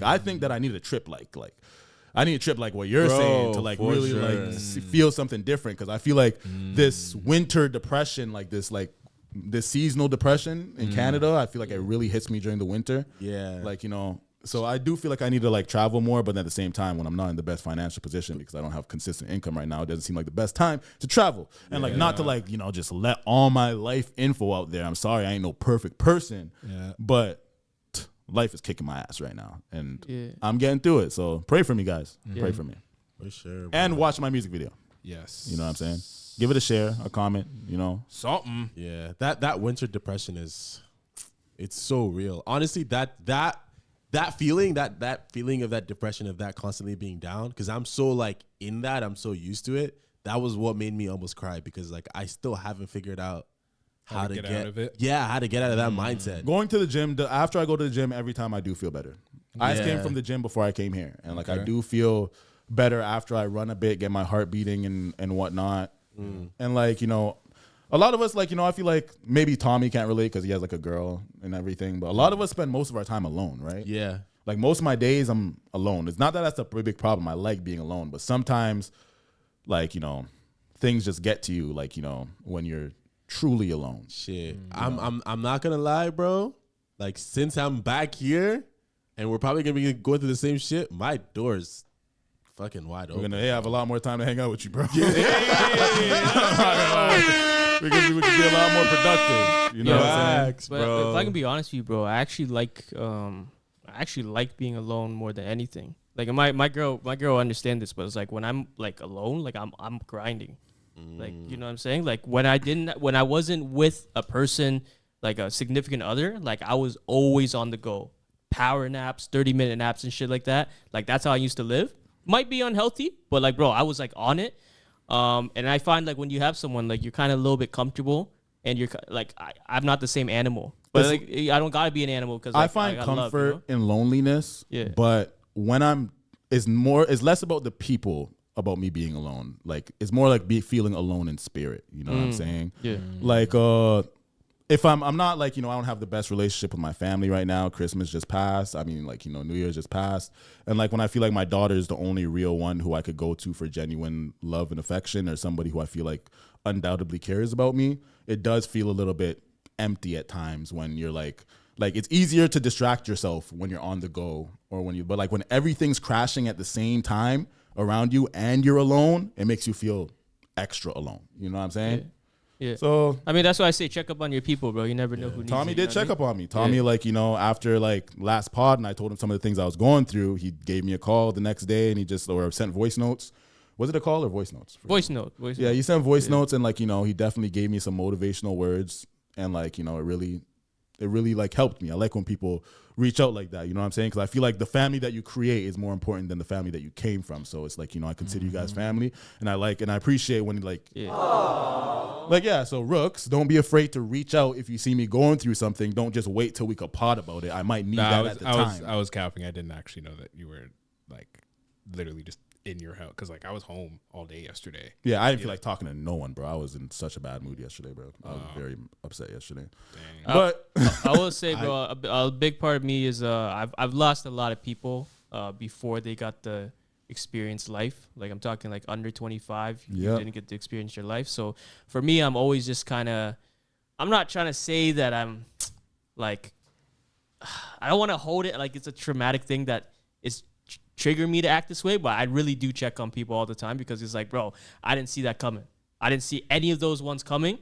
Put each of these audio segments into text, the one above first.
I think that I need a trip like I need a trip like what you're saying to like really like feel something different, because I feel like this winter depression, like this seasonal depression in Canada, I feel like it really hits me during the winter. Yeah. Like, you know, so I do feel like I need to like travel more, but at the same time, when I'm not in the best financial position because I don't have consistent income right now, it doesn't seem like the best time to travel. And like not to like, you know, just let all my life info out there. I'm sorry, I ain't no perfect person, but life is kicking my ass right now, and I'm getting through it. So pray for me, guys. Pray for me. For sure. Bro. And watch my music video. Yes. You know what I'm saying? Give it a share, a comment, you know. Something. Yeah. That winter depression it's so real. Honestly, that feeling of that depression, of that constantly being down, because I'm so like in that, I'm so used to it. That was what made me almost cry, because like I still haven't figured out how to get out of it. Yeah, how to get out of that mindset. Going to the gym, after I go to the gym, every time I do feel better. I just came from the gym before I came here, and like I do feel better after I run a bit, get my heart beating and whatnot. And like, you know, a lot of us, like, you know, I feel like maybe Tommy can't relate because he has like a girl and everything, but a lot of us spend most of our time alone, right? Yeah. Like most of my days I'm alone. It's not that that's a pretty big problem. I like being alone, but sometimes, like, you know, things just get to you, like, you know, when you're truly alone. Shit. I'm not gonna lie, bro. Like, since I'm back here and we're probably gonna be going through the same shit, my door's fucking wide open. We're gonna have a lot more time to hang out with you, bro. Because we could be a lot more productive. You know what I'm saying? But if I can be honest with you, bro, I actually like being alone more than anything. Like my girl understands this, but it's like when I'm like alone, like I'm grinding. Like, you know what I'm saying? Like when I wasn't with a person, like a significant other, like I was always on the go. Power naps, 30-minute naps and shit like that. Like that's how I used to live. Might be unhealthy, but like, bro, I was like on it. And I find like when you have someone, like you're kind of a little bit comfortable, and you're like, I'm not the same animal, but like I don't gotta be an animal, because like, I find comfort in loneliness. Yeah. But when it's less about the people, about me being alone. Like it's more like feeling alone in spirit. You know what I'm saying? Yeah. Like if I'm not like, you know, I don't have the best relationship with my family right now. Christmas just passed. I mean, like, you know, New Year's just passed. And like when I feel like my daughter is the only real one who I could go to for genuine love and affection, or somebody who I feel like undoubtedly cares about me, it does feel a little bit empty at times when you're like it's easier to distract yourself when you're on the go, or but like when everything's crashing at the same time around you and you're alone, it makes you feel extra alone. You know what I'm saying? Yeah. So I mean, that's why I say check up on your people, bro. You never know who needs Tommy you, did check up on me. Tommy, like, you know, after like last pod, and I told him some of the things I was going through, he gave me a call the next day, and he just sent voice notes. Was it a call or voice notes? Voice note. Yeah, he sent voice notes, and like, you know, he definitely gave me some motivational words, and like, you know, it really like helped me. I like when people reach out like that, you know what I'm saying? Because I feel like the family that you create is more important than the family that you came from. So it's like, you know, I consider you guys family, and I appreciate when so Rooks, don't be afraid to reach out if you see me going through something. Don't just wait till we could pod about it. I might need that at the time. I was capping. I didn't actually know that you were like literally just in your house, because like I was home all day yesterday. Yeah, I didn't feel like talking to no one, bro. I was in such a bad mood yesterday, bro. I was very upset yesterday. Dang. But I will say, bro, a big part of me is I've lost a lot of people before they got the experience life. Like I'm talking like under 25, you didn't get to experience your life. So for me, I'm always just kind of, I'm not trying to say that I'm like, I don't want to hold it like it's a traumatic thing that is trigger me to act this way, but I really do check on people all the time, because it's like, bro, I didn't see that coming. I didn't see any of those ones coming,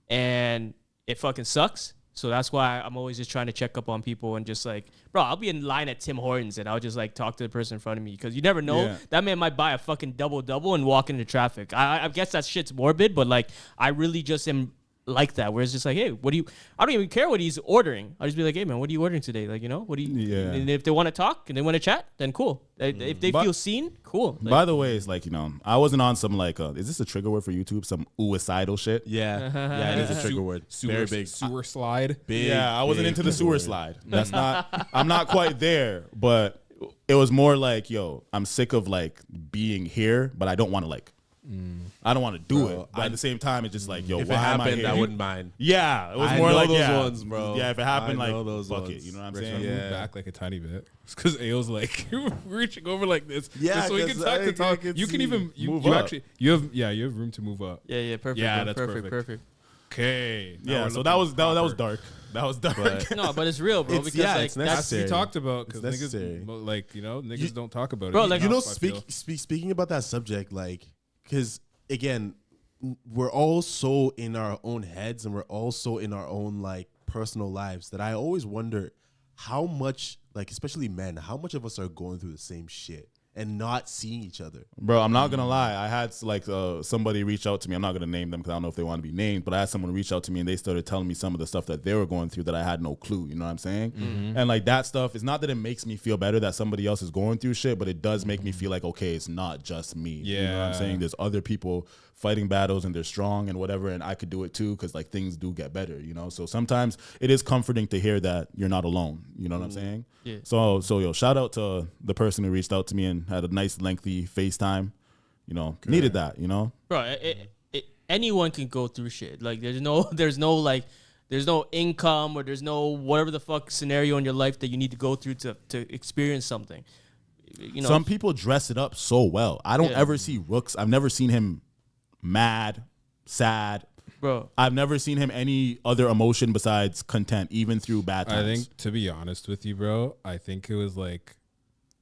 and it fucking sucks. So that's why I'm always just trying to check up on people, and just like, bro, I'll be in line at Tim Hortons and I'll just like talk to the person in front of me, because you never know. That man might buy a fucking double and walk into traffic. I guess that shit's morbid, but like I really just am like that, where it's just like, hey, I don't even care what he's ordering. I'll just be like, hey man, what are you ordering today? Like, you know, and if they want to talk and they want to chat, then cool. If they feel seen, cool. Like, by the way, it's like, you know, I wasn't on some like is this a trigger word for YouTube? Some suicidal shit? Yeah, it is a trigger word. Very big. Sewer slide. I wasn't into the sewer slide. That's not, I'm not quite there, but it was more like, yo, I'm sick of like being here, but I don't want to like I don't want to do it. But at the same time, it's just like, yo, if why it am I happened, here? I wouldn't mind. Yeah, it was I more know like those ones, bro. Yeah, if it happened, I know like those fuck ones. it. You know what I'm Rich, saying? move back like a tiny bit because Ayo's like reaching over like this. Yeah, just so he can talk to talk. You can even Move you up. actually you have room to move up. Yeah, perfect. Yeah, bro. that's perfect. Okay. Yeah, so that was dark. That was dark. No, but it's real, bro. It's- Because yeah, like it's that's necessary. we talked about It's because necessary. niggas like niggas don't talk about Bro, it. like, You know, Enough, I feel. speaking about that subject, like, because again, we're all so in our own heads and we're also in our own like personal lives that I always wonder how much, like, especially men, how much of us are going through the same shit and not seeing each other. Bro, I'm not gonna lie. I had like somebody reach out to me. I'm not gonna name them because I don't know if they want to be named, but I had someone reach out to me and they started telling me some of the stuff that they were going through that I had no clue. You know what I'm saying? And like that stuff, it's not that it makes me feel better that somebody else is going through shit, but it does make me feel like, okay, it's not just me. You know what I'm Yeah. saying? There's other people fighting battles and they're strong and whatever, and I could do it too because like things do get better, you know? So sometimes it is comforting to hear that you're not alone. You know what I'm saying? Yeah. So yo, shout out to the person who reached out to me and had a nice lengthy FaceTime. You know, needed that, you know? bro, anyone can go through shit. Like there's no income or there's no whatever the fuck scenario in your life that you need to go through to experience something. You know, Some people dress it up so well. I don't Yeah. ever see Rooks. I've never seen him mad, sad. bro. I've never seen him any other emotion besides content, even through bad times. I think, to be honest with you, bro, I think it was like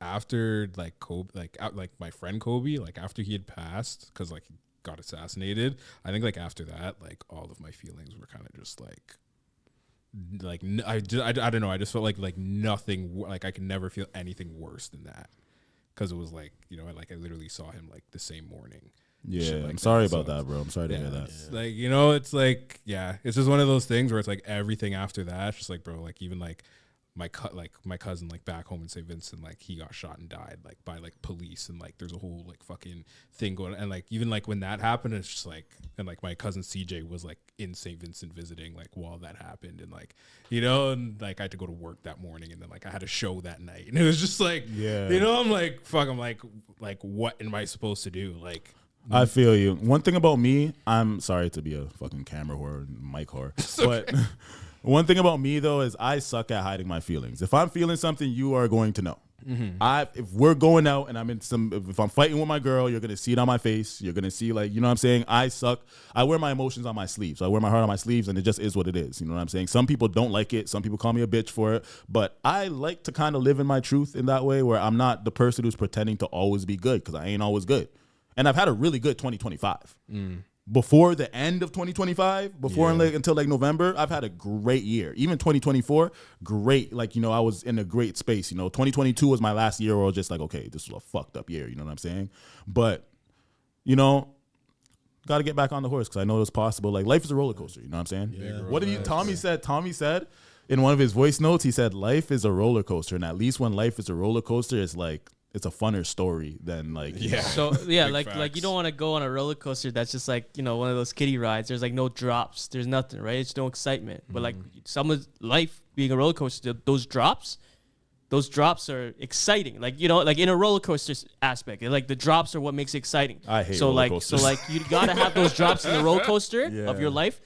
after like Kobe, like my friend Kobe, like after he had passed, because like he got assassinated. I think like after that, like all of my feelings were kind of just like I don't know. I just felt like nothing. Like I could never feel anything worse than that, because it was like I literally saw him like the same morning. Yeah, Shit like I'm sorry that. about So that, bro. I'm sorry to hear that. It's like, it's like, it's just one of those things where it's like everything after that, it's just like, bro, like even like my cousin like back home in St. Vincent, like he got shot and died like by like police, and like there's a whole like fucking thing going, and like even like when that happened, it's just like, and like my cousin CJ was like in St. Vincent visiting like while that happened, and like and like I had to go to work that morning, and then like I had a show that night, and it was just like, I'm like, fuck, I'm like what am I supposed to do? Like, I feel you. One thing about me, I'm sorry to be a fucking camera whore and mic whore, but one thing about me though is I suck at hiding my feelings. If I'm feeling something, you are going to know. If we're going out and if I'm fighting with my girl, you're gonna see it on my face. You're gonna see, like, you know what I'm saying? I suck. I wear my emotions on my sleeves. I wear my heart on my sleeves, and it just is what it is. You know what I'm saying? Some people don't like it. Some people call me a bitch for it. But I like to kind of live in my truth in that way, where I'm not the person who's pretending to always be good, because I ain't always good. And I've had a really good 2025. Before the end of 2025, until like November, I've had a great year. Even 2024, great. Like, I was in a great space. 2022 was my last year where I was just like, okay, this was a fucked up year. You know what I'm saying? But, got to get back on the horse, because I know it's possible. Like, life is a roller coaster. You know what I'm saying? Yeah, What did Tommy said in one of his voice notes, he said, life is a roller coaster. And at least when life is a roller coaster, it's like, it's a funner story than like, So like you don't want to go on a roller coaster that's just like, one of those kiddie rides. There's like no drops. There's nothing, right? It's no excitement. But like someone's life being a roller coaster, those drops are exciting. Like, like in a roller coaster aspect, like the drops are what makes it exciting. I hate so roller like coasters. so like you gotta have those drops in the roller coaster of your life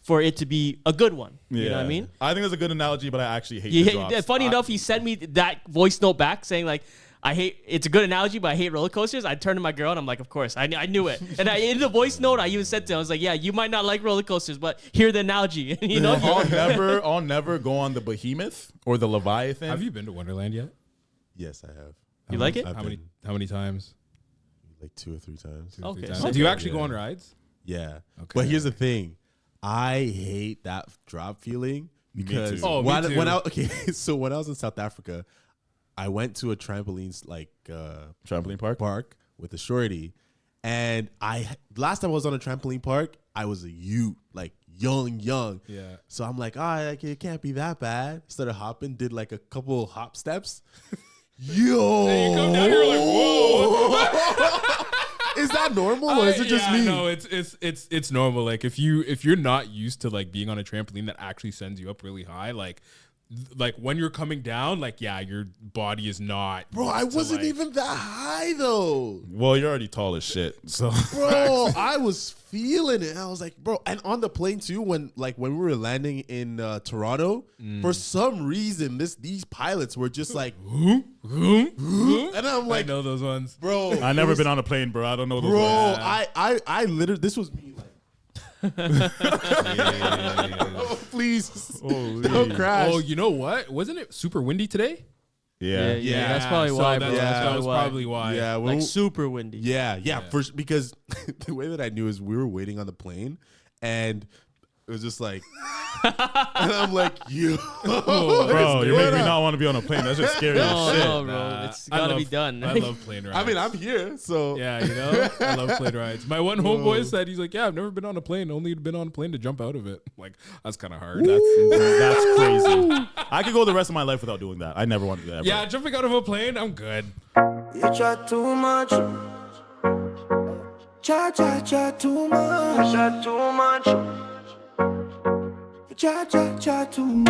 for it to be a good one. You know what I mean? I think it's a good analogy, but I actually hate the drops. Funny enough, he sent me that voice note back saying like, it's a good analogy, but I hate roller coasters. I turned to my girl and I'm like, of course, I knew it. And in the voice note, I even said to him, I was like, yeah, you might not like roller coasters, but hear the analogy. I'll never go on the Behemoth or the Leviathan. have you been to Wonderland yet? Yes, I have. You like it? How many times? Like 2 or 3 times. Okay. Times. Do you actually go on rides? Yeah. Okay. But here's the thing. I hate that drop feeling because too. when me too. so when I was in South Africa, I went to a trampoline Trampoline park with a shorty, and last time I was on a trampoline park, I was a youth, like young. Yeah. So I'm like, it can't be that bad. Started hopping, did like a couple hop steps. Yo, And you come down here like, whoa. Is that normal or is it just me? No, it's normal. Like if you're not used to like being on a trampoline that actually sends you up really high, like like when you're coming down, like your body is not. Bro, I wasn't even that high though. Well, you're already tall as shit. So, bro, I was feeling it. I was like, bro, and on the plane too, when we were landing in Toronto, for some reason these pilots were just like, and I'm like, I know those ones, bro. I never been on a plane, bro. I don't know those bro. ones. I literally, this was me like. Oh, please don't crash. Oh, you know what? Wasn't it super windy today? Yeah. That's probably why, bro. That was probably why. Yeah, like super windy. Yeah. First, because the way that I knew is we were waiting on the plane, and it was just like, and I'm like, you, bro, you make me not want to be on a plane. That's just scary as shit. No, bro, it's gotta be done. I love plane rides. I mean, I'm here, so yeah, you know, I love plane rides. My one homeboy said he's like, yeah, I've never been on a plane. Only been on a plane to jump out of it. Like that's kind of hard. That's crazy. I could go the rest of my life without doing that. I never want to do that. Yeah, jumping out of a plane, I'm good. You chat too much. Chat too much. Chat too much. Chat too much.